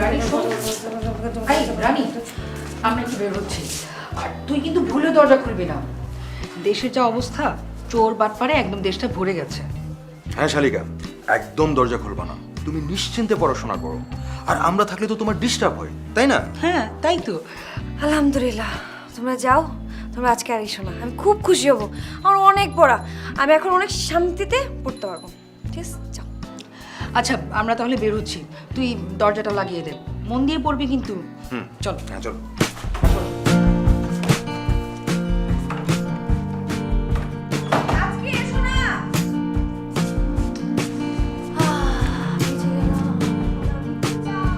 রানী শোন, এই রানী, আমরা একটু বের হচ্ছি, আর তুই কিন্তু ভুলে দরজা খুলবি না। দেশের যা অবস্থা, চোর বাটপারে একদম দেশটা ভরে গেছে। হ্যাঁ শালিকা, একদম দরজা খুলবা না। তুমি নিশ্চিন্তে পড়াশোনা করো, আর আমরা থাকলে তো তোমার ডিস্টার্ব হয়, তাই না? হ্যাঁ তাই তো। আলহামদুলিল্লাহ, তোমরা যাও। তোমরা আজকে আর এসো না, আমি খুব খুশি হব। আমার অনেক পড়া, আমি এখন অনেক শান্তিতে পড়তে পারবো। ঠিক আছে, যাও। আচ্ছা আমরা তাহলে বের হচ্ছি, তুই দরজাটা লাগিয়ে দে, মন দিয়ে পড়বি কিন্তু। চল। হ্যাঁ চলো। আজকে এসো না। ভিজে গেলাম। যাও।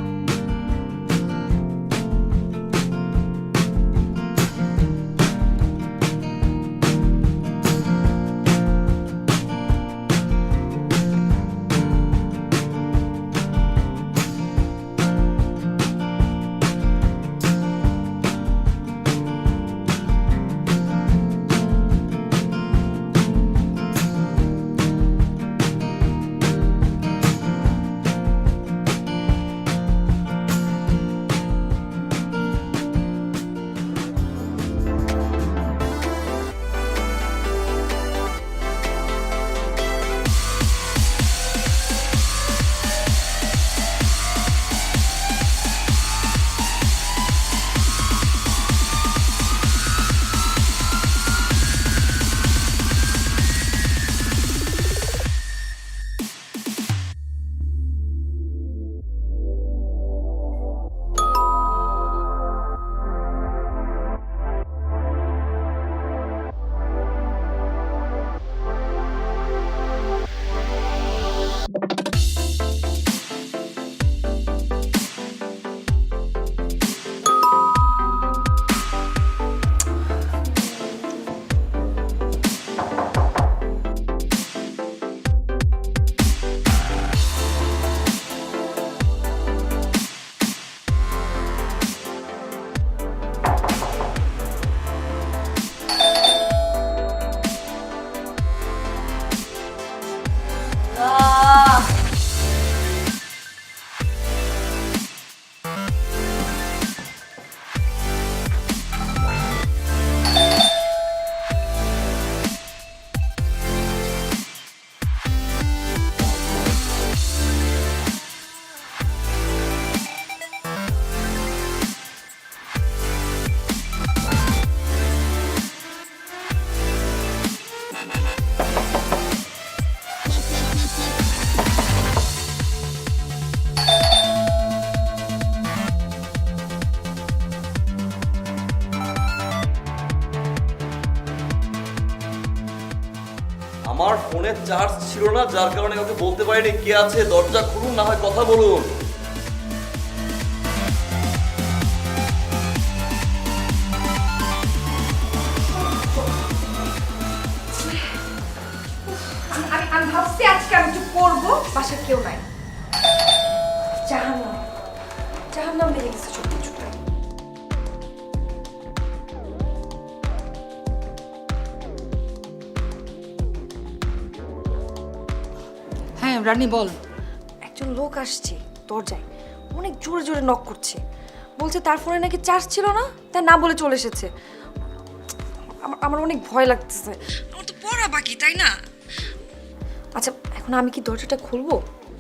আমার ফোনে চার্জ ছিল না, যার কারণে কাউকে বলতে পারিনি কে আছে। দরজা খুলুন, না হয় কথা বলুন। আমি ভাবছি আজকে আমি একটু পড়বো, বাসায় কেউ নাই। জাহান্নাম, জাহান্নাম লেগে গেছে ছোট ছোট। হ্যাঁ রানী বল। একজন লোক আসছে দরজায়, অনেক জোরে জোরে নক করছে। বলছে তার ফোনে নাকি চার্জ ছিল না, তাই না বলে চলে এসেছে। আমার অনেক ভয় লাগতেছে, আমার তো পড়া বাকি, তাই না? আচ্ছা এখন আমি কি দরজাটা খুলবো?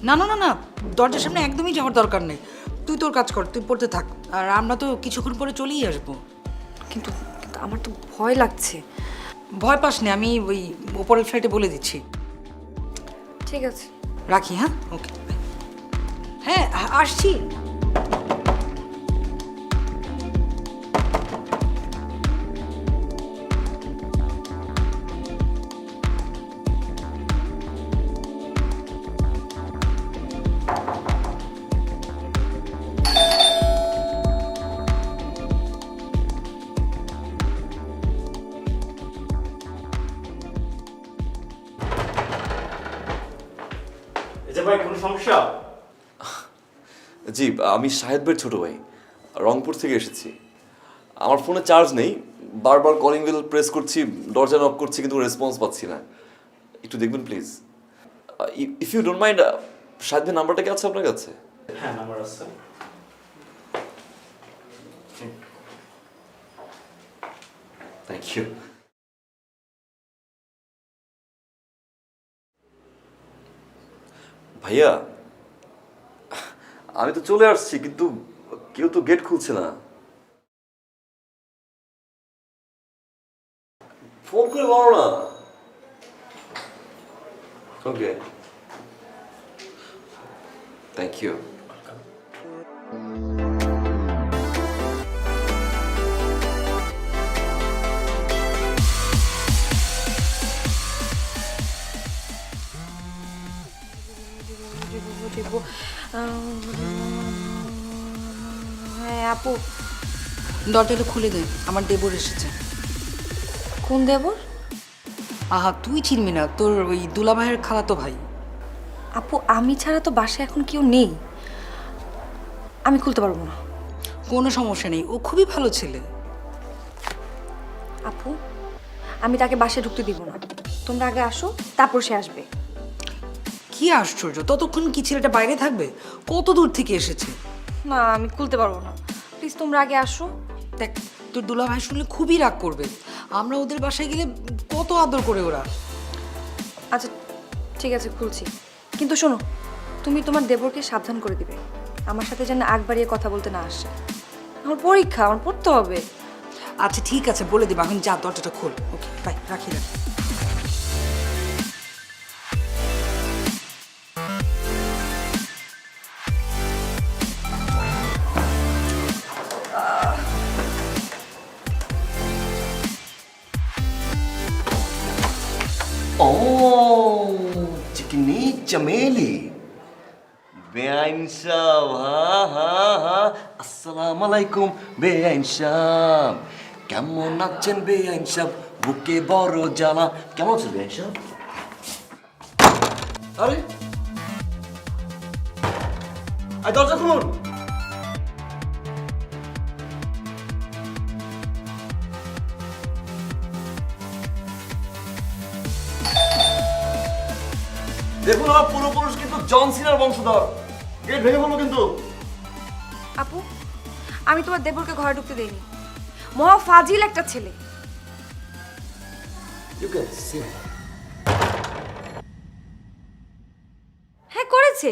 না না না না, দরজার সামনে একদমই যাওয়ার দরকার নেই, তুই তোর কাজ কর, তুই পড়তে থাক, আর আমরা তো কিছুক্ষণ পরে চলেই আসবো। কিন্তু কিন্তু আমার তো ভয় লাগছে। ভয় পাস না, আমি ওই ওপরের ফ্লাইটে বলে দিচ্ছি। ঠিক আছে, রাখি। হ্যাঁ ওকে। হ্যাঁ আসছি। ভাই কোনো সমস্যা? জি, আমি শাহেদ ভাইয়ের ছোট ভাই, রংপুর থেকে এসেছি। আমার ফোনে চার্জ নেই, বারবার কলিং বেল প্রেস করছি, দরজা নক করছি, কিন্তু রেসপন্স পাচ্ছি না। একটু দেখবেন please. If you don't mind, Shahed ভাইয়ের নাম্বারটা কি আছে আপনার কাছে? হ্যাঁ নাম্বার আছে। Thank you. ভাইয়া, আমি তো চলে আসছি, কিন্তু কেউ তো গেট খুলছে না। ফোন করে বলো না। ওকে, থ্যাংক ইউ। হ্যাঁ আপু, দরজাটা খুলে দে, আমার দেবর এসেছে। কোন দেবর? আহা, তুই চিনবি না, তোর ওই দুলাভাইয়ের খালাতো ভাই। আপু আমি ছাড়া তো বাসায় এখন কেউ নেই, আমি খুলতে পারবো না। কোনো সমস্যা নেই, ও খুবই ভালো ছেলে। আপু আমি তাকে বাসায় ঢুকতে দিব না, তোমরা আগে আসো তারপর সে আসবে। কি আশ্চর্য, ততক্ষণ কি ছেলেটা বাইরে থাকবে? কত দূর থেকে এসেছে। না আমি খুলতে পারবো না, প্লিজ তোমরা আগে আসো। দেখ, তোর দুলাভাই শুনলে খুবই রাগ করবে। আমরা ওদের বাসায় গেলে কত আদর করে ওরা। আচ্ছা ঠিক আছে খুলছি, কিন্তু শোনো তুমি তোমার দেবরকে সাবধান করে দিবে, আমার সাথে যেন আগ বাড়িয়ে কথা বলতে না আসে। আমার পরীক্ষা, আমার পড়তে হবে। আচ্ছা ঠিক আছে, বলে দেবো। এখন যা, দরজাটা খোল। ওকে বাই, রাখি রাখি। ও চিকনি চমেলি বেআইন সাহেব, হা আসসালামু আলাইকুম বেআইন সাহেব, কেমন আছেন বেআইন সাহেব? বুকে বড় জ্বালা। কেমন আছেন বেআইন সাহেব? আরে দরজা খুলুন। দেখুন আমার পূর্বপুরুষ কিন্তু জন সিনার বংশধর, গেট ভেঙে ফেলবো কিন্তু। আপু আমি তোমার দেবরকে ঘরে ঢুকতে দেইনি, মহা ফাজিল একটা ছেলে। You can see. হ্যাঁ করেছে,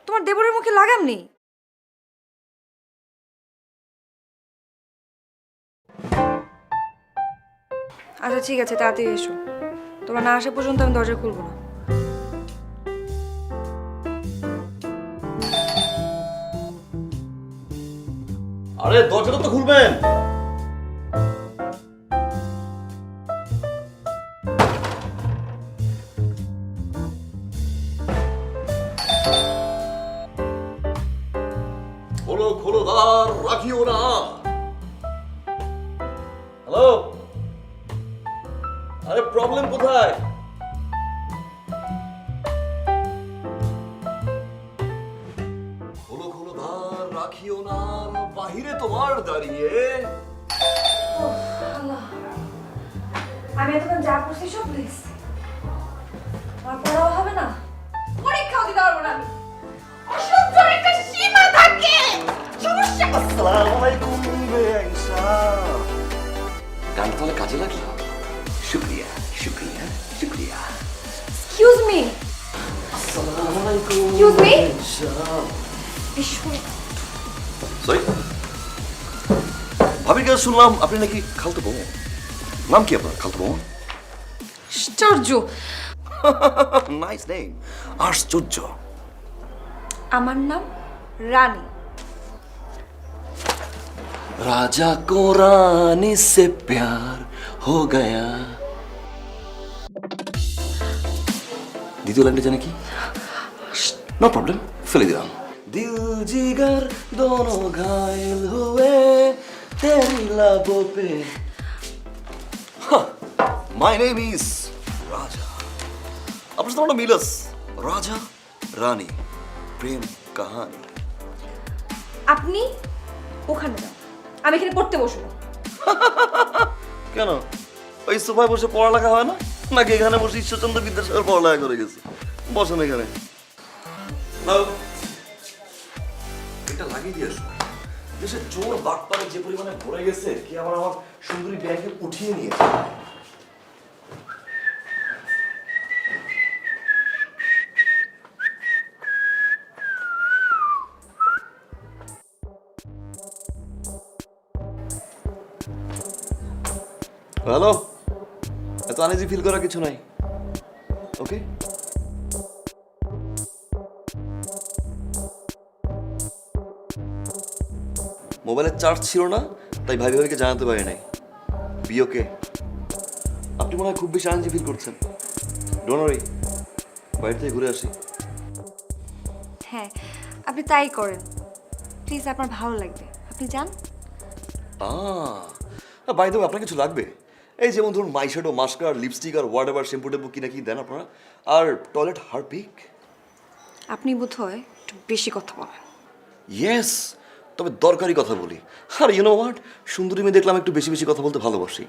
তোমার দেবরের মুখে লাগাম নেই। আচ্ছা ঠিক আছে তাড়াতাড়ি এসো, তোমার না আসা পর্যন্ত আমি দরজা খুলবো না। আরে দরজাটা তো খুলবেন। খোলো খোলো দ্বার, রাখিও না। হ্যালো, আরে প্রবলেম কোথায়? খোলো খোলো দ্বার, রাখিও না, বাহিরে তোমার দাঁড়িয়ে। আমি এতক্ষণ যা করছি সব লিখছি, আমার পড়াও হবে না, পরীক্ষাও দিতে পারবো না। আমি অসহ্যের একটা সীমা থাকে, সমস্যা। আসসালামু আলাইকুম বেআইন সাহেব। গান তাহলে কাজে লাগলো। শুক্রিয়া শুক্রিয়া শুক্রিয়া। এক্সকিউজ মি, আসসালামু আলাইকুম Excuse me? বেআইন সাহেব। সরি ভাবির কাছে শুনলাম আপনি নাকি খালতো বউ। নাম কি আপনার খালতো বউ? আশ্চর্য, নাইস নেম, আশ্চর্য। আমার নাম রানী। राजा को रानी से प्यार हो गया। দ্বিতীয় লাইনটা জানে কি? নো প্রবলেম, ফেলে দিলাম। दिल जिगर दोनों घायल हुए तेरी लबों पे। মাই নেম ইজ রাজা। আপনার সাথে একটা মিল আছে। রাজা রানী প্রেম কাহানি। আপনি ওখানে যান, আমি এখানে পড়তে বসবো। কেন ওই সোফায় বসে পড়ালেখা হয় না নাকি এখানে বসে ঈশ্বরচন্দ্র বিদ্যাসাগর পড়ালেখা করে গেছে? বসেন এখানে। এটা লাগিয়ে দিয়ে আসো। দেশের চোর বাটপারে যে পরিমাণে ভরে গেছে কি আবার আমার সুন্দরী ব্যাংকে উঠিয়ে নিয়েছে। হ্যালো, এত আনইজি ফিল করার কিছু নাই। ওকে, মোবাইলের চার্জ ছিল না, তাই ভাই ভাইকে জানাতে পারি নাই। বি ওকে। আপনি মনে হয় খুব বেশি আনইজি ফিল করছেন। ডোন্ট ওয়ারি, বাইরে থেকে ঘুরে আসি। হ্যাঁ, আপনি তাই করেন প্লিজ, আপনার ভালো লাগবে, আপনি যান। বাই দ্য ওয়ে, আপনার কিছু লাগবে? এই যেমন ধরুন মাই শ্যাডো, মাস্কার, লিপস্টিক আর হোয়াট এভার শ্যাম্পু টেম্পু কিনা কি দেন আপনারা? আর টয়লেট হারপিক? আপনি বোধহয় একটু বেশি কথা বলেন। ইয়েস, তবে দরকারি কথা বলি। আর ইউ নো হোয়াট, সুন্দরী মেয়ে দেখলাম একটু বেশি বেশি কথা বলতে ভালোবাসি।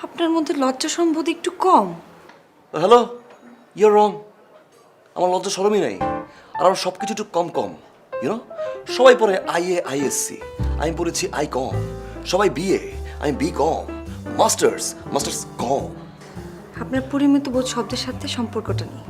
আপনার মধ্যে লজ্জা সম্বোধ একটু কম। হ্যালো, ইউর রং। আমার লজ্জা সরমই নাই, আর আমার সব কিছু একটু কম কম। ইউনো, সবাই পড়ে IAISC, আমি পড়েছি আই কম। সবাই BA, আমি বি কম। মাস্টার্স, মাস্টার্স কম। আপনার পরিমিত বোধ শব্দের সাথে সম্পর্কটা নেই।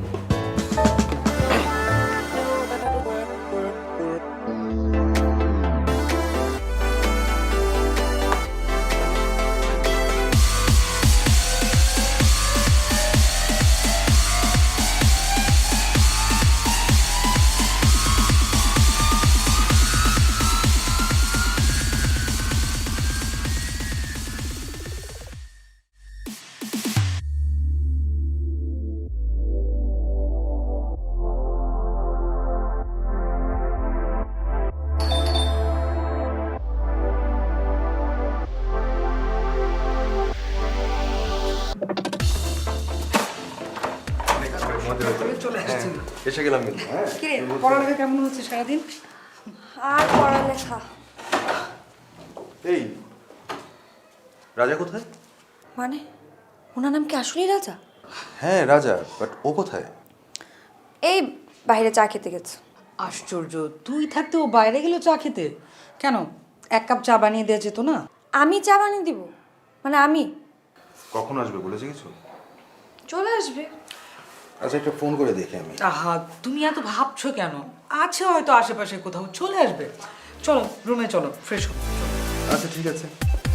চলে আসছি। এসে গেলাম কিন্তু। হ্যাঁ, কিরে পড়ালেখা কেমন হচ্ছে সারাদিন? আর পড়ালেখা এই রাজা কোথায়? মানে ওনার নাম কি আসলেই রাজা? হ্যাঁ রাজা, বাট ও কোথায়? এই বাইরে চা খেতে গেছে। আশ্চর্য, তুই থাকতে ও বাইরে গেল চা খেতে? কেন, এক কাপ চা বানিয়ে দেওয়া যেত না? আমি চা বানিয়ে দিব? মানে আমি? কখন আসবে বলেছে কিছু? চলে আসবে। আচ্ছা, একটা ফোন করে দেখি আমি। আহা, তুমি এত ভাবছো কেন? আছে হয়তো আশেপাশে কোথাও, চলে আসবে। চলো রুমে চলো, ফ্রেশ হো। আচ্ছা ঠিক আছে,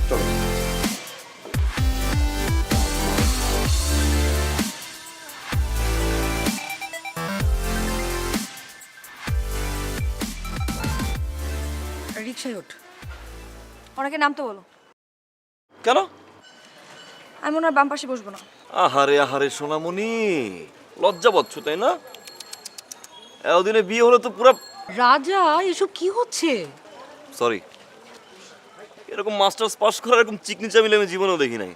চলো। রিক্সায় ওঠ। ওনাকে নামতে বলো। কেন? আমি ওনার বাম পাশে বসবো না। আহারে আহারে সোনামণি, লজ্জা পাচ্ছ তাই না? এতদিনে বিয়ে হলো তো পুরো। রাজা, এসব কি হচ্ছে? সরি, এরকম মাস্টার্স পাস করার এরকম চিকনি চামিলে আমি জীবনেও দেখি নাই।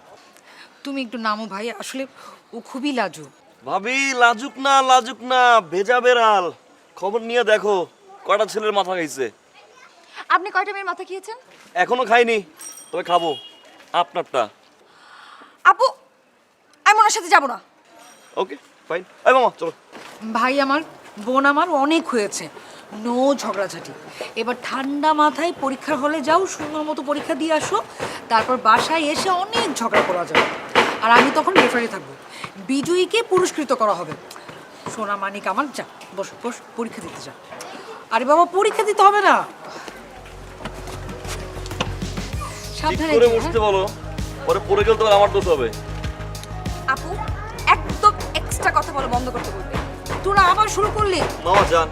তুমি একটু নামো ভাই, আসলে ও খুবই লাজুক। ভাবি লাজুক না, লাজুক না, ভেজা বেড়াল। খবর নিয়ে দেখো কয়টা ছেলের মাথা খাইছে। আপনি কয়টা মেয়ের মাথা খেয়েছেন? এখনো খাইনি, তবে খাবো। আপনারটা। আপু, আমি ওনার সাথে যাবো না। Okay fine. এই মামা চলো। ভাই আমার, বোন আমার, অনেক হয়েছে। নো ঝগড়াঝাটি। এবার ঠান্ডা মাথায় পরীক্ষার হলে যাও, সুন্দর মতো পরীক্ষা দিয়ে আসো, তারপর বাসায় এসে অনেক ঝগড়া করা যাবে। আর আমি তখন রেফারি থাকবো, বিজয়ীকে পুরস্কৃত করা হবে। সোনা মানিক আমার, যা বস বস, পরীক্ষা দিতে যা। আরে বাবা, পরীক্ষা দিতে হবে না? ঠিক সাবধানে করে যেও, বসতে হ্যাঁ? বলো, পরে পড়ে গেলে তো আমার দোষ হবে। আপু, একদম এক্সট্রা কথা বলা বন্ধ করতে বলবে। তোরা আবার শুরু করলি? মামা যান।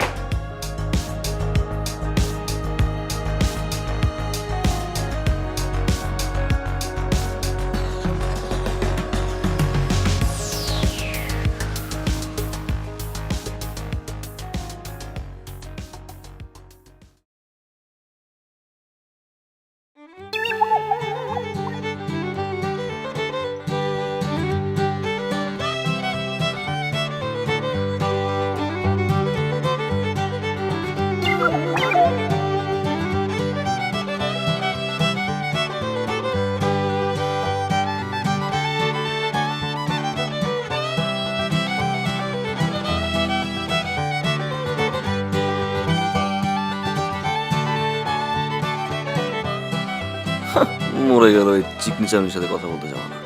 মরে গেল এই চিকনি চামনির সাথে কথা বলতে যাওয়া না।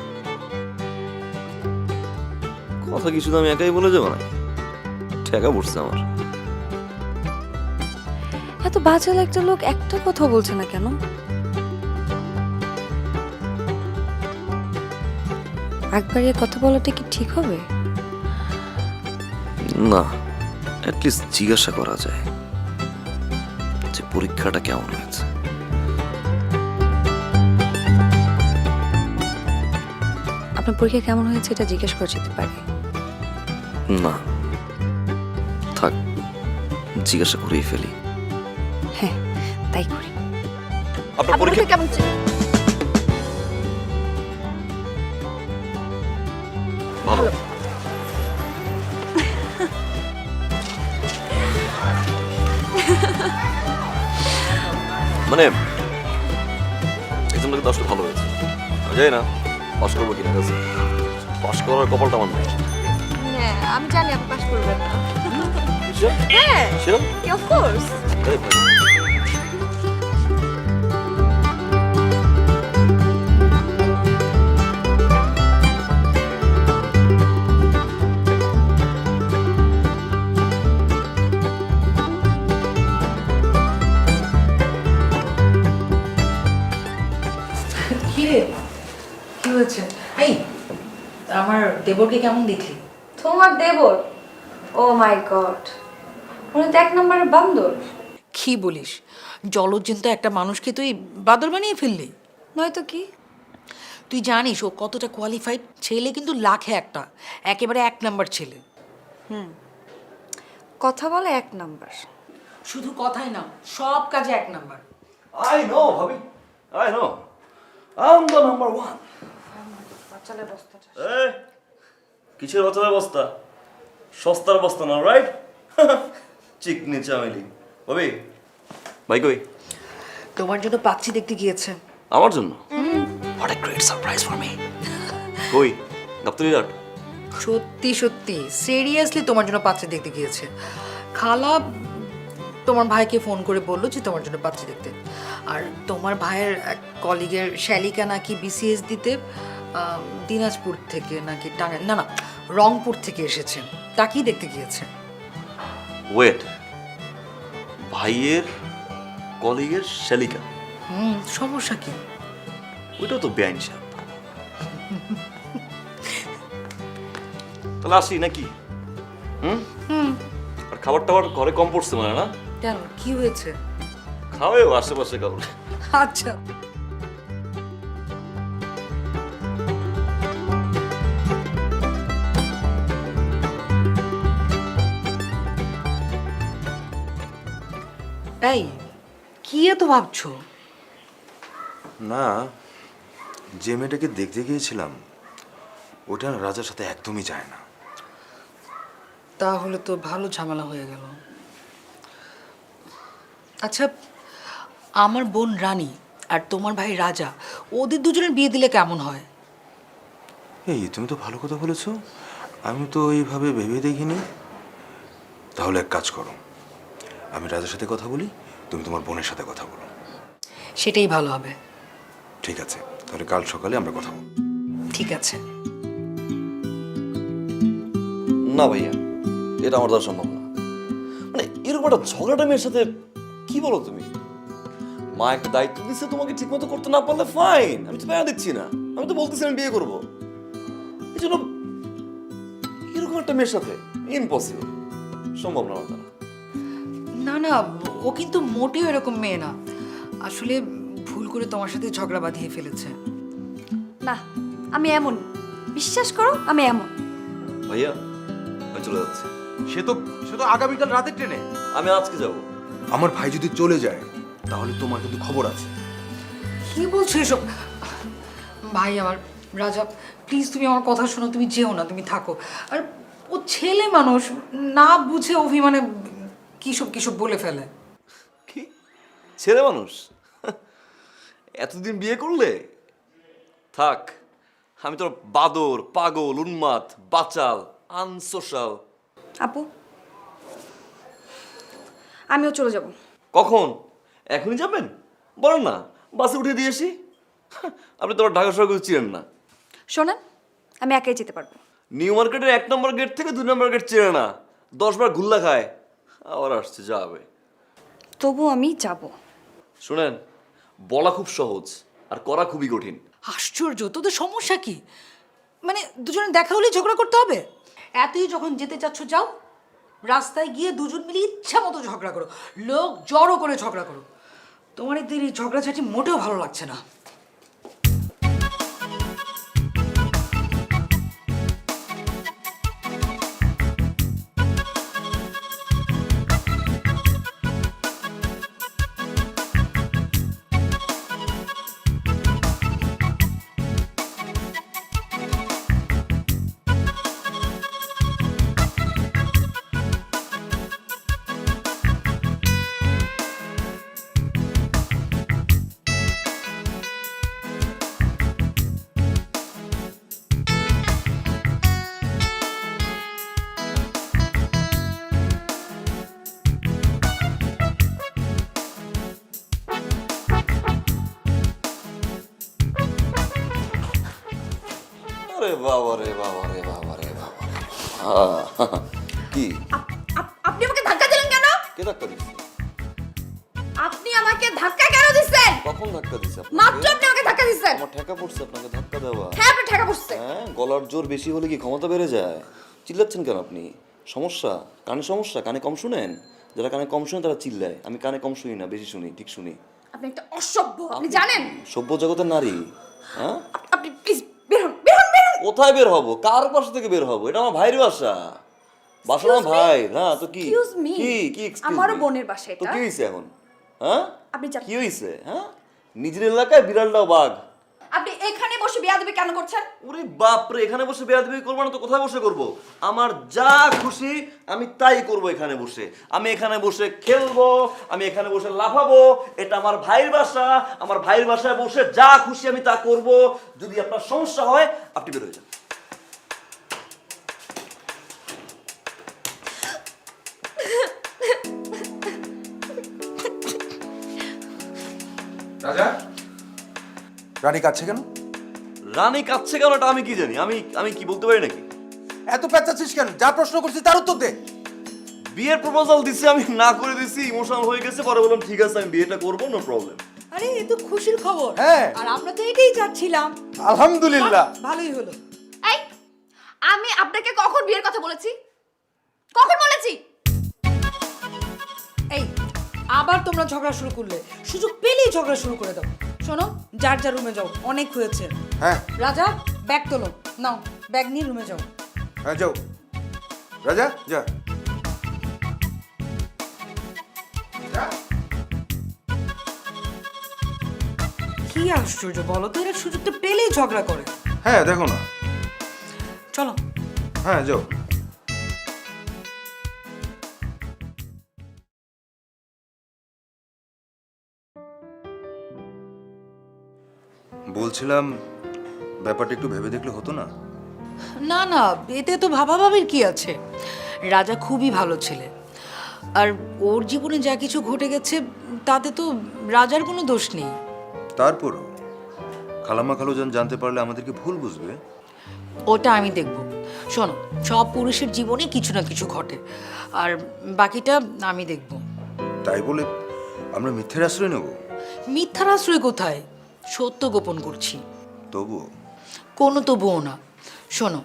কথা কি শুধু আমি একাই বলে যাবো না? ঠেকা পড়ছে আমার। এত বাচাল একটা লোক একটা কথা বলছে না কেন? একবার কথা বলাটা কি ঠিক হবে? না, অ্যাটলিস্ট জিজ্ঞাসা করা যায় যে পরীক্ষাটা কেমন হয়েছে। আপনার পরীক্ষা কেমন হয়েছে এটা জিজ্ঞেস করা যেতে পারে। না থাক, জিজ্ঞাসা করেই ফেলি। হ্যাঁ, তাই করি। আপনার পরীক্ষা কেমন ভালো। মানে এক্সামটা কিন্তু আসলে ভালো হয়েছে। আমি জানি না পাস করবো কিনা, কাছে পাস করার কপালটা আমার নেই। হ্যাঁ, আমি জানি আপনি পাস করবেন না। Sure? হ্যাঁ, Sure? Of course. তাই ভাই। কি রে, কি হয়েছে? এই আমার দেবরকে কেমন দেখলি? তোমার দেবর? ও মাই গড, উনি তো এক নম্বরের বান্দর। কি বলিস, জলজ্জন্ত একটা মানুষকে তুই বাদর বানিয়ে ফেললি। নয়তো কি? তুই জানিস ও কতটা কোয়ালিফাইড ছেলে, কিন্তু লাখে একটা, একেবারে এক নাম্বার ছেলে। কথা বলে এক নাম্বার। শুধু কথাই না, সব কাজে এক নাম্বার। I know, ভাবি। I know. I'm the number one. বাচ্চালে বস্তাটা। এই কিসের বাচ্চাদের বস্তা? সস্তার বস্তা না, রাইট? চিকনি চামেলি ভাবি। ভাই কই? তোমার জন্য পাচ্ছি দেখতে গিয়েছে। আমার জন্য? What a great surprise for me. কই? গাপ্তুরি রাট? সত্যি সত্যি সিরিয়াসলি তোমার জন্য পাত্রী দেখতে গিয়েছে। খালা তোমার ভাইকে ফোন করে বললো যে তোমার জন্য পাত্রী দেখতে। আর তোমার ভাইয়ের এক কলিগের শ্যালিকা নাকি বিসিএস দিতে দিনাজপুর থেকে নাকি টাঙ্গাইল, না না রংপুর থেকে এসেছে, তাকেই দেখতে গিয়েছে। ওয়েট, ভাইয়ের কলিগের শালিকা? সমস্যা কি? ওইটাও তো বেআইন সাহেব। তাহলে আসি নাকি? আর খাবার টাবার ঘরে কম পড়ছে মানে না? কেন, কি হয়েছে? খাওয়াও আশেপাশে কারণ। আচ্ছা এই কি এত ভাবছো? না, যে মেয়েটাকে দেখতে গিয়েছিলাম ওটা না রাজার সাথে একদমই যায় না। তাহলে তো ভালো ঝামেলা হয়ে গেল। আচ্ছা, আমার বোন রানী আর তোমার ভাই রাজা, ওদের দুজনের বিয়ে দিলে কেমন হয়? এই তুমি তো ভালো কথা বলেছো, আমি তো এইভাবে ভেবে দেখিনি। তাহলে এক কাজ করো, আমি রাজার সাথে কথা বলি, তুমি তোমার বোনের সাথে কথা বলো। সেটাই ভালো হবে। ঠিক আছে, তাহলে কাল সকালে আমরা কথা বলবো। ঠিক আছে। না ভাইয়া, এটা আমার দ্বারা সম্ভব না। মানে এরকম একটা ঝগড়াটা মেয়ের সাথে কি বলো তুমি? মা একটা দায়িত্ব দিচ্ছে, তোমাকে ঠিক মতো করতে না পারলে ফাইন, আমি তো প্যারা দিচ্ছি না, আমি তো বলতেছি আমি বিয়ে করবো। এই জন্য এরকম একটা মেয়ের সাথে ইম্পসিবল, সম্ভব না আমার দ্বারা। না না, ও কিন্তু মোটেও এরকম মেয়ে না। আসলে ভুল করে তোমার সাথে ঝগড়া বাঁধিয়ে ফেলেছে। না, আমি এমন, বিশ্বাস করো আমি এমন। ভাইয়া আমি চলে যাচ্ছি। সে তো আগামীকাল রাতের ট্রেনে। আমি আজকে যাব। আমার ভাই যদি চলে যায় তাহলে তোমার কিন্তু খবর আছে। কি বলছো এসব? ভাই আমার, রাজা প্লিজ তুমি আমার কথা শোনো, তুমি যেও না, তুমি থাকো। আর ও ছেলে মানুষ, না বুঝে অভিমানে কিসব কিসব বলে ফেলে। কি ছেলে মানুষ? এতদিন বিয়ে করলে থাক, আমি তোর বাদর, পাগল, উন্মাদ, বাচাল, আনসোশাল। আপু, আমিও চলে যাব। কখন? এখনই যাবেন? বলেন না, বাসে উঠে দিয়ে আসি। আপনি তো আবার ঢাকা শহর কিছু চিনেন না। শোনেন, আমি একাই যেতে পারবো। নিউ মার্কেটের 1 নম্বর গেট থেকে 2 নম্বর গেট চেনে না, 10 বার ঘুল্লা খায়, আবার আসছে যাবে। তবু আমি যাব। শুনেন, বলা খুব সহজ আর করা খুবই কঠিন। আশ্চর্য, তোদের সমস্যা কি? মানে দুজনে দেখা হলেই ঝগড়া করতে হবে? এতই যখন যেতে চাচ্ছ যাও, রাস্তায় গিয়ে দুজন মিলে ইচ্ছা মতো ঝগড়া করো, লোক জড়ো করে ঝগড়া করো। তোমার এদের এই ঝগড়াঝাটি মোটেও ভালো লাগছে না। আরে বাবা রে বাবা রে বাবা রে বাবা রে। কি আপনি আমাকে ধাক্কা দিলেন কেন? কে ধাক্কা দিচ্ছে? আপনি আমাকে ধাক্কা কেন দিচ্ছেন? কখন ধাক্কা দিচ্ছে মাত্র আপনাকে? আপনি আমাকে ধাক্কা দিচ্ছেন। আমার ঠেকা পড়ছে আপনাকে ধাক্কা দেওয়া। হ্যাঁ, আপনি ঠেকা পড়ছে। হ্যাঁ, গলার জোর বেশি হলে কি ক্ষমতা বেড়ে যায়? চিল্লাচ্ছেন কেন আপনি? সমস্যা কানে, সমস্যা কানে কম শুনেন? যারা কানে কম শুনে তারা চিল্লায়, আমি কানে কম শুনি না, বেশি শুনি, ঠিক শুনি। আপনি একটা অসভ্য, আপনি জানেন? সভ্য জগতের নারী। হ্যাঁ, আপনি প্লিজ বের হন, বের হন, বের হন। কোথায় বের হব? কার বাসা থেকে বের হব? এটা আমার ভাইয়ের বাসা। বাসা আমার ভাই। হ্যাঁ তো কি? Excuse me. কি excuse আমারও me? বোনের বাসা তো এটা। কি হইছে এখন? হ্যাঁ, আপনি জানেন? কি হইছে? হ্যাঁ, নিজের এলাকায় বিড়ালটাও বাঘ। আপনি এখানে বসে বেয়াদবি কেন করছেন? ওরে বাপরে, এখানে বসে বেয়াদবি করবো না তো কোথায় বসে করব? আমার যা খুশি আমি তাই করব এখানে বসে। আমি এখানে বসে খেলবো, আমি এখানে বসে লাফাবো। এটা আমার ভাইয়ের বাসা, আমার ভাইয়ের বাসায় বসে যা খুশি আমি তা করব। যদি আপনার সমস্যা হয় আপনি বের হয়ে যান। রাজা, রানী কাঁদছে কেন? রানী কাঁদছে কেন এটা আমি কি জানি? আমি কি বলতে পারি নাকি? এত পেঁচাচ্ছিস কেন? যা প্রশ্ন করছিস তার উত্তর দে। বিয়ের প্রপোজাল দিছি, আমি না করে দিছি, ইমোশনাল হয়ে গেছে, পরে বললাম ঠিক আছে আমি বিয়েটা করবো, নো প্রবলেম। আরে এ তো খুশির খবর। হ্যাঁ। আর আমরা তো এটাই চাচ্ছিলাম। আলহামদুলিল্লাহ। ভালোই হলো। এই, আমি আপনাকে কখন বিয়ের কথা বলেছি? কখন বলেছি? এই আবার তোমরা ঝগড়া শুরু করলে, সুযোগ পেলেই ঝগড়া শুরু করে দাও। শোনো, যার যার রুমে যাও, অনেক হয়েছে। হ্যাঁ রাজা, ব্যাগ তোলো, নাও ব্যাগ নিয়ে রুমে যাও। হ্যাঁ, যাও রাজা, যা। কি আশ্চর্য বলো তো, এরা সুযোগটা পেলেই ঝগড়া করে। হ্যাঁ, দেখো না। চলো। হ্যাঁ, যাও। বলছিলাম, ব্যাপারটা একটু ভেবে দেখলে হতো না? না না, এতে তো ভাবাভাবির কি আছে? রাজা খুবই ভালো ছেলে, আর ওর জীবনে যা কিছু ঘটে গেছে তাতে তো রাজার কোনো দোষ নেই। তারপরও খালাম্মা খালুজান জানতে পারলে আমাদেরকে ভুল বুঝবে। ওটা আমি দেখব। শোনো, সব পুরুষের জীবনে কিছু না কিছু ঘটে, আর বাকিটা আমি দেখব। তাই বলে আমরা মিথ্যের আশ্রয় নেব? মিথ্যার আশ্রয় কোথায়? সত্য গোপন করছি। তবুও কোনো তবুও না। শোনো,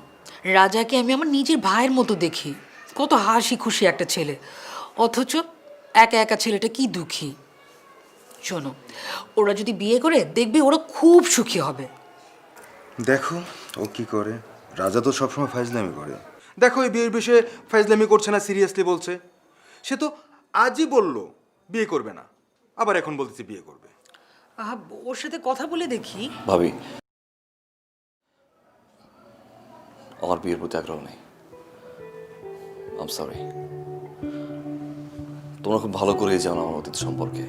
রাজাকে আমি আমার নিজের ভাইয়ের মতো দেখি। কত হাসি খুশি একটা ছেলে, অথচ একা একা ছেলেটা কি দুঃখী। শোনো, ওরা যদি বিয়ে করে দেখবে ওরা খুব সুখী হবে। দেখো ও কি করে। রাজা তো সবসময় ফাইজলামি করে। দেখো এই বিয়ের বিষয়ে ফাইজলামি করছে না, সিরিয়াসলি বলছে। সে তো আজই বললো বিয়ে করবে না, আবার এখন বলতেছে বিয়ে করবে। আহা, ওর সাথে কথা বলে দেখি। ভাবি, আমার বিয়ের প্রতি আগ্রহ নেই। আম সরি। তোমরা খুব ভালো করেই জানো আমার অতীত সম্পর্কে।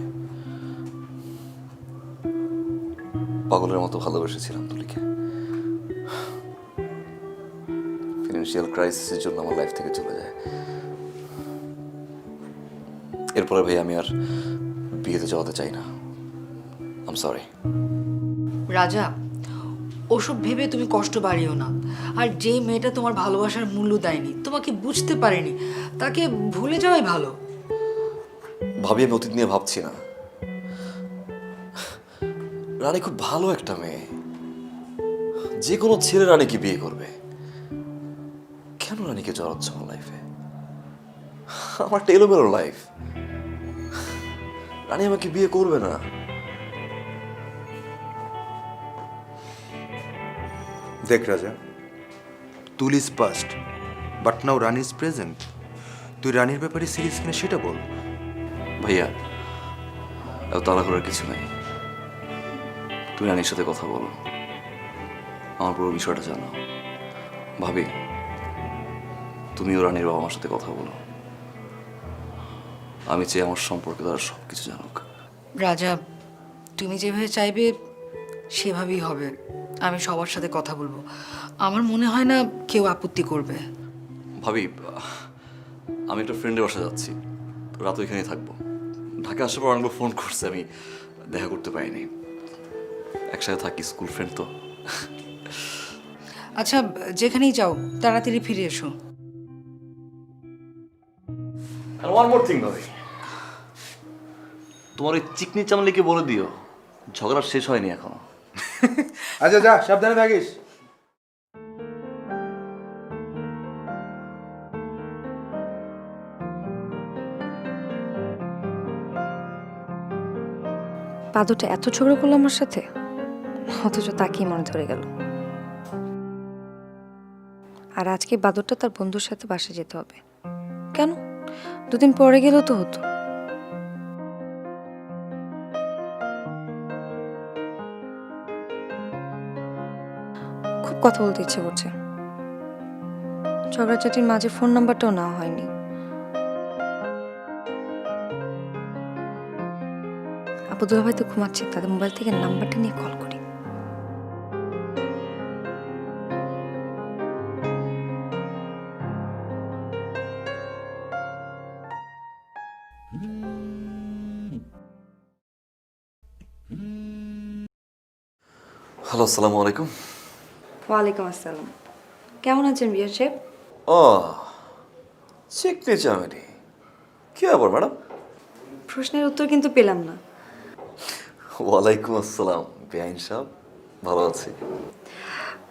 পাগলের মতো ভালোবেসেছিলাম তুলিকে। ফিনান্সিয়াল ক্রাইসিসের জন্য আমার লাইফ থেকে চলে যায়। এরপরে ভাই আমি আর বিয়েতে যাওয়াতে চাই না। আম সরি। রাজা, ওসব ভেবে তুমি কষ্ট বাড়িও না। আর যে মেয়েটা তোমার ভালোবাসার মূল্য দেয়নি, তোমাকে বুঝতে পারেনি, তাকে ভুলে যাওয়াই ভালো। ভাবি, আমি অতীত নিয়ে ভাবছি না। রানী খুব ভালো একটা মেয়ে, যে কোনো ছেলে রানীকে বিয়ে করবে। কেন রানীকে জড়াচ্ছ আমার লাইফে? আমার একটা এলোমেলো লাইফ। রানী আমাকে বিয়ে করবে না। দেখ রাজা, তুল is past, but now Rani is present. তুই রানীর ব্যাপারে সিরিয়াস কিনা সেটা বল। ভাইয়া, এত তাড়া করার কিছু নাই। তুমি রানীর সাথে কথা বলো, আমার পুরো বিষয়টা জানাও। ভাবি, তুমিও রানীর বাবা মার সাথে কথা বলো। আমি চাই আমার সম্পর্কে তারা সব কিছু জানুক। রাজা, তুমি যেভাবে চাইবে সেভাবেই হবে। আমি সবার সাথে কথা বলবো। আমার মনে হয় না কেউ আপত্তি করবে। ভাবি, আমি একটা ফ্রেন্ডের বাসা যাচ্ছি, তো রাত ওইখানেই থাকবো। ঢাকা আসার পর অনেকবার ফোন করছে, আমি দেখা করতে পারিনি। একসাথে থাকি, স্কুল ফ্রেন্ড তো। আচ্ছা, যেখানেই যাও তাড়াতাড়ি ফিরে এসো। আর ওয়ান মোর থিং ভাবি, তোমার ওই চিকনি চামলিকে বলে দিও ঝগড়া শেষ হয়নি এখনো। আচ্ছা যা, সাবধানে থাকিস। বাদরটা এত ঝগড়া করলো আমার সাথে, অথচ তাকেই মনে ধরে গেল। আর আজকে বাদরটা তার বন্ধুর সাথে বাসে যেতে হবে। কেন? দুদিন পরে গেলেও তো হতো। খুব কথা বলতে ইচ্ছে করছে। ঝগড়াঝাটির মাঝে ফোন নাম্বারটাও নেওয়া হয়নি। আপু দুলা ভাই তো ঘুমাচ্ছে, তাদের মোবাইল থেকে নাম্বারটা নিয়ে কল করি। হ্যালো, আসসালামু আলাইকুম। ওয়ালাইকুম আসসালাম। কেমন আছেন বিয়ার সাহেব? ও, চিকনি চামেলি, কি ব্যাপার ম্যাডাম? প্রশ্নের উত্তর কিন্তু পেলাম না। ওয়ালাইকুম আসসালাম বেআইন সাহেব, ভালো আছি।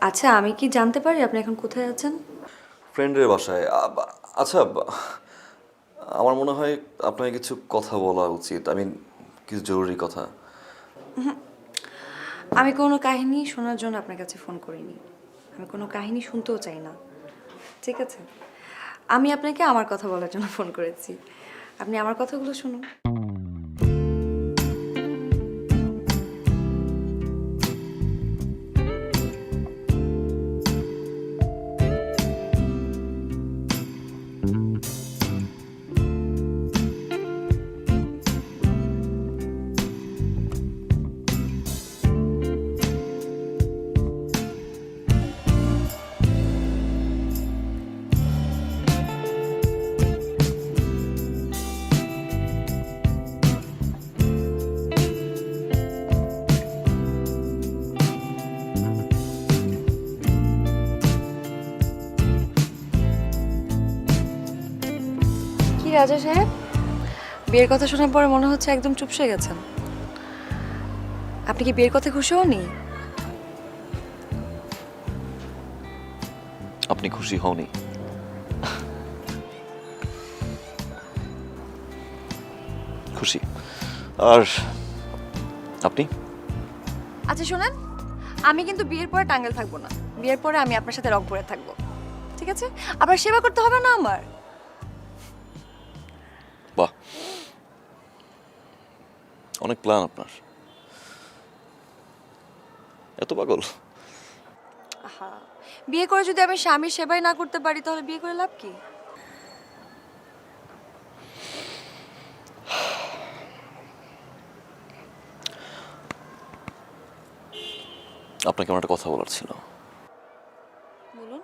আচ্ছা, আমি কি জানতে পারি আপনি এখন কোথায় আছেন? ফ্রেন্ডের বাসায়। আচ্ছা, আমার মনে হয় আপনাকে কিছু কথা বলা উচিত। আমি কিছু জরুরি কথা। আমি কোনো কাহিনী শোনার জন্য আপনার কাছে ফোন করিনি। আমি কোনো কাহিনী শুনতেও চাই না, ঠিক আছে? আমি আপনাকে আমার কথা বলার জন্য ফোন করেছি। আপনি আমার কথাগুলো শুনুন। কি রাজা সাহেব, বিয়ের কথা শোনার পরে মনে হচ্ছে একদম চুপসে গেছেন। আপনি কি বিয়ের কথা খুশি হননি? আপনি খুশি হওনি? খুশি। আর আপনি? আচ্ছা শোনেন, আমি কিন্তু বিয়ের পরে টাঙ্গাইল থাকবো না। বিয়ের পরে আমি আপনার সাথে রংপুরে থাকবো, ঠিক আছে? আবার সেবা করতে হবে না আমার? বাহ, অনেক প্ল্যান আপনার। এত পাগল? আহা, বিয়ে করে যদি আমি স্বামীর সেবাই না করতে পারি, তাহলে বিয়ে করে লাভ কি? আপনাকে আমার একটা কথা বলার ছিল। বলুন।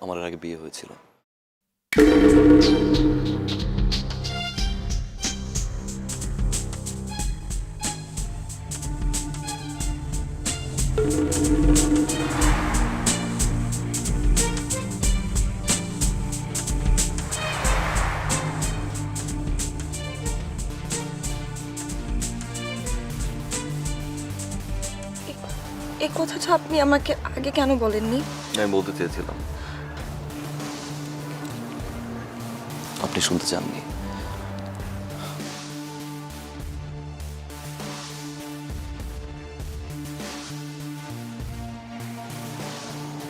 আমার এর আগে বিয়ে হয়েছিল। এই কথাটা আপনি আমাকে আগে কেন বলেননি? আমি বলতে চেয়েছিলাম, আপনি শুনতে চাননি।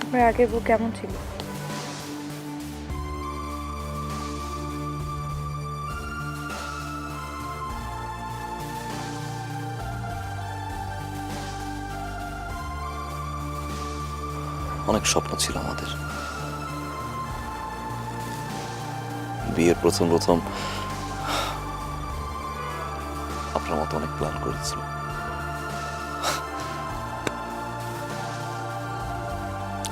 আপনার আগের বউ কেমন ছিল? অনেক স্বপ্ন ছিল আমাদের। বিয়ের প্রথম আপনার মতো অনেক প্ল্যান করেছিল।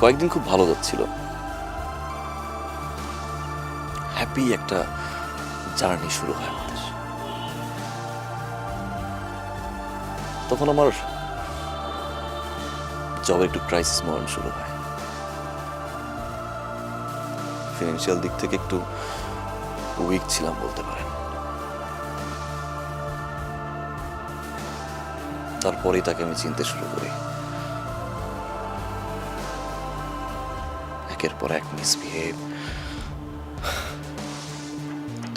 কয়েকদিন খুব ভালো যাচ্ছিল, হ্যাপি একটা জার্নি শুরু হয় আমাদের। তখন আমার জবে একটু ক্রাইসিস মোমেন্ট শুরু হয়। ফিনান্সিয়াল দিক থেকে একটু উইক ছিলাম বলতে পারেন। তারপরেই তাকে আমি চিনতে শুরু করি। একের পর এক মিসবিহেভ,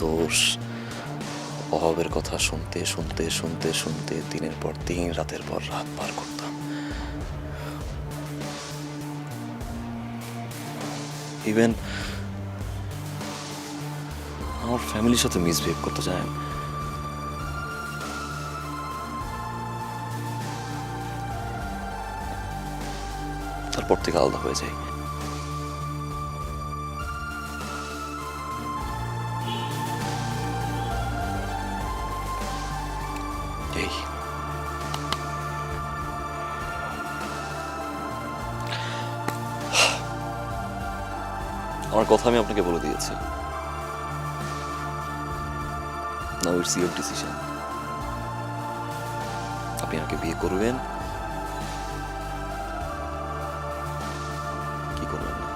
দোষ, অভাবের কথা শুনতে শুনতে শুনতে শুনতে দিনের পর দিন, রাতের পর রাত পার করতাম। ইভেন আমার ফ্যামিলির সাথে মিসবিহেভ করতে যায়। তারপর থেকে আলাদা হয়ে যায়। এই আমার কথা আমি আপনাকে বলে দিয়েছি। Now it's your decision. আপনি আমাকে বিয়ে করবেন কি করবেন না।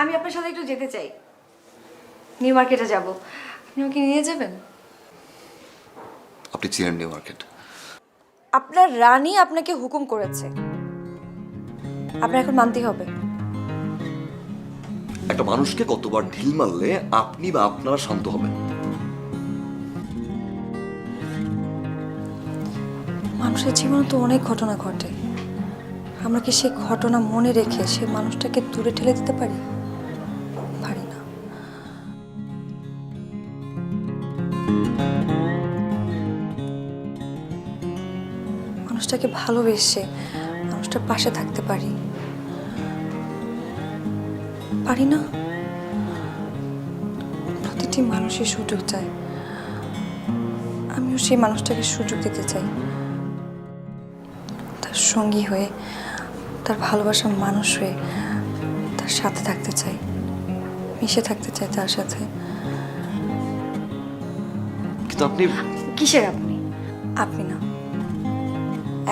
আমি আপনার সাথে একটু যেতে চাই, নিউ মার্কেটে যাব। আপনি আমাকে নিয়ে যাবেন? আপনি চিনেন নিউ মার্কেট? আপনার রানী আপনাকে হুকুম করেছে, আপনার এখন মানতেই হবে। একটা মানুষকে কতবার ঢিল মারলে আপনি বা আপনারা শান্ত হবেন? মানুষের জীবনে তো অনেক ঘটনা ঘটে, আমরা কি সেই ঘটনা মনে রেখে সেই মানুষটাকে দূরে ঠেলে দিতে পারি? পারি না। মানুষটাকে ভালোবেসে মানুষটার পাশে থাকতে পারি? পারি না? প্রতিটি মানুষের সুযোগ চায়, আমিও সেই মানুষটাকে সুযোগ দিতে চাই। তার সঙ্গী হয়ে, তার ভালোবাসার মানুষ হয়ে তার সাথে থাকতে চাই, মিশে থাকতে চাই তার সাথে। কিন্তু আপনি কিসের আপনি? আপনি না,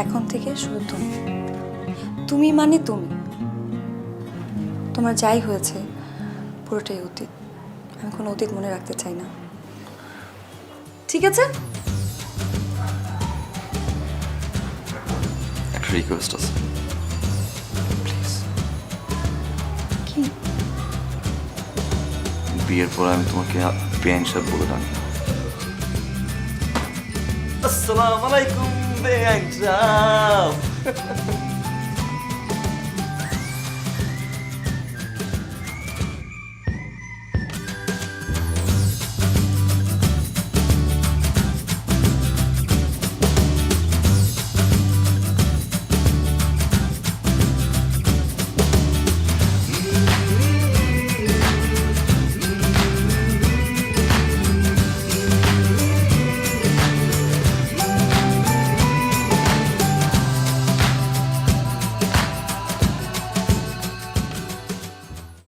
এখন থেকে শুধু তুমি। তুমি মানে তুমি। তোমার যাই হয়েছে পুরোটাই অতীত। আমি কোনো অতীত মনে রাখতে চাই না, ঠিক আছে? একটা রিকোয়েস্ট আছে, প্লিজ। কি? বিয়ের পর আমি তোমাকে বেআইন সাহেব বলে ডাকবো। আসসালামু আলাইকুম বেআইন সাহেব।